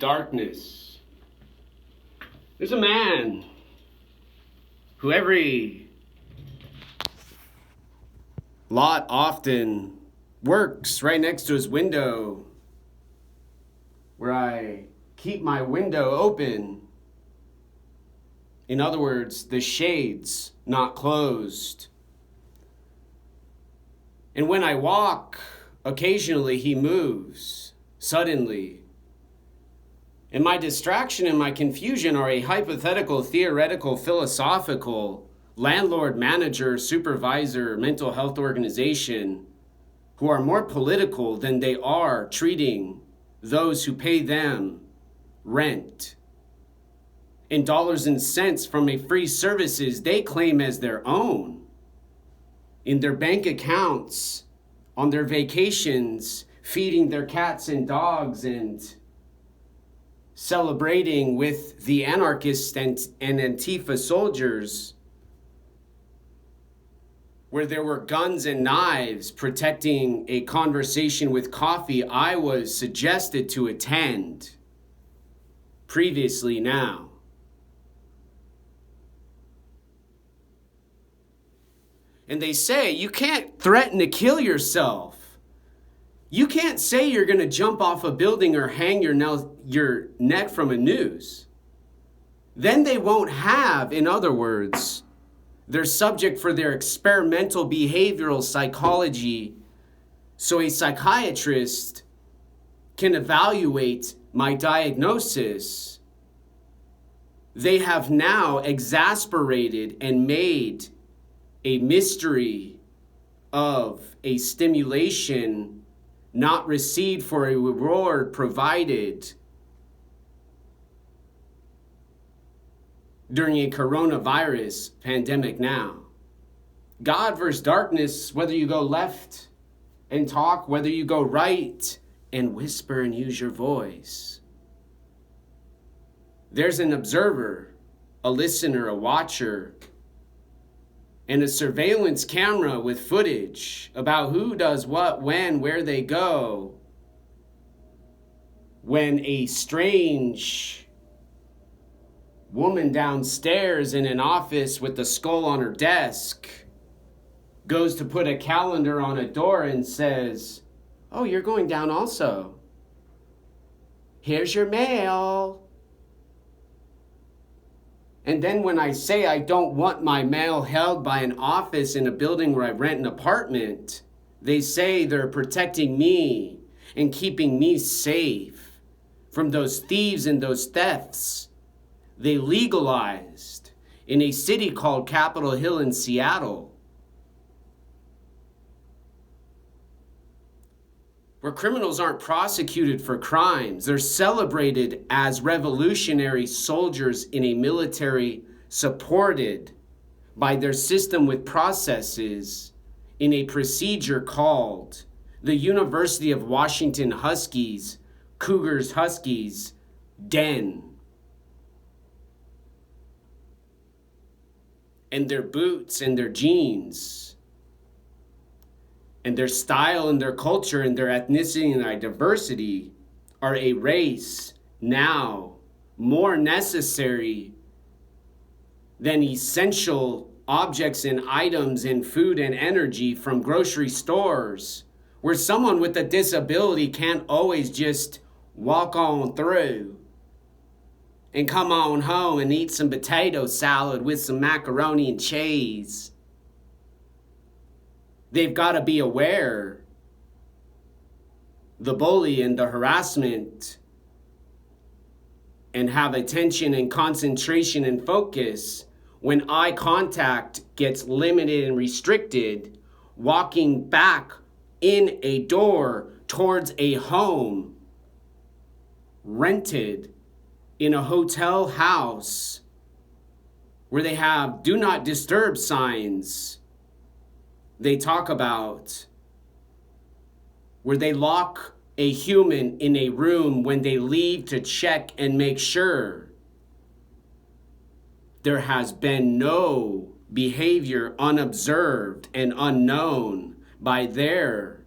darkness. There's a man who every lot often works right next to his window, where I keep my window open. In other words, the shades not closed. And when I walk, occasionally he moves suddenly. And my distraction and my confusion are a hypothetical, theoretical, philosophical landlord, manager, supervisor, mental health organization who are more political than they are treating those who pay them rent in dollars and cents from a free services they claim as their own in their bank accounts, on their vacations, feeding their cats and dogs and celebrating with the anarchists and Antifa soldiers, where there were guns and knives protecting a conversation with coffee I was suggested to attend previously now. And they say you can't threaten to kill yourself. You can't say you're going to jump off a building or hang your neck from a noose. Then they won't have, in other words, their subject for their experimental behavioral psychology, so a psychiatrist can evaluate my diagnosis. They have now exasperated and made a mystery of a stimulation not received for a reward provided during a coronavirus pandemic now. God versus darkness, whether you go left and talk, whether you go right and whisper and use your voice. There's an observer, a listener, a watcher, and a surveillance camera with footage about who does what, when, where they go. When a strange woman downstairs in an office with a skull on her desk goes to put a calendar on a door and says, "Oh, you're going down also. Here's your mail." And then when I say I don't want my mail held by an office in a building where I rent an apartment, they say they're protecting me and keeping me safe from those thieves and those thefts they legalized in a city called Capitol Hill in Seattle, where criminals aren't prosecuted for crimes. They're celebrated as revolutionary soldiers in a military supported by their system with processes in a procedure called the University of Washington Huskies, Cougars Huskies Den. And their boots and their jeans and their style and their culture and their ethnicity and their diversity are a race now more necessary than essential objects and items and food and energy from grocery stores, where someone with a disability can't always just walk on through and come on home and eat some potato salad with some macaroni and cheese. They've got to be aware the bully and the harassment and have attention and concentration and focus when eye contact gets limited and restricted, walking back in a door towards a home rented in a hotel house where they have do not disturb signs they talk about, where they lock a human in a room when they leave to check and make sure there has been no behavior unobserved and unknown by their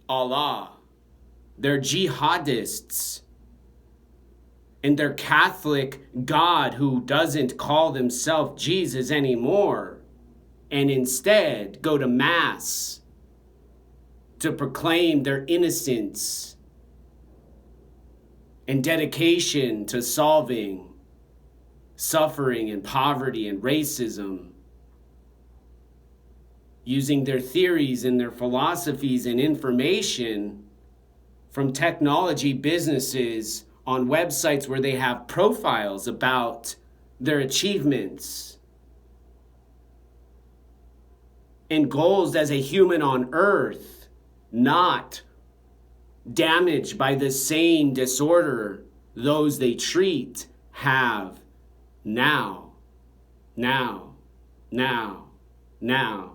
Allah. They're jihadists. And their Catholic God who doesn't call themselves Jesus anymore, and instead go to Mass to proclaim their innocence and dedication to solving suffering and poverty and racism, using their theories and their philosophies and information from technology businesses on websites where they have profiles about their achievements and goals as a human on earth, not damaged by the same disorder those they treat have now, now, now, now,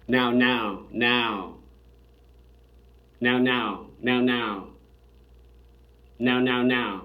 now, now, now, now, now, now, now, now, now, now.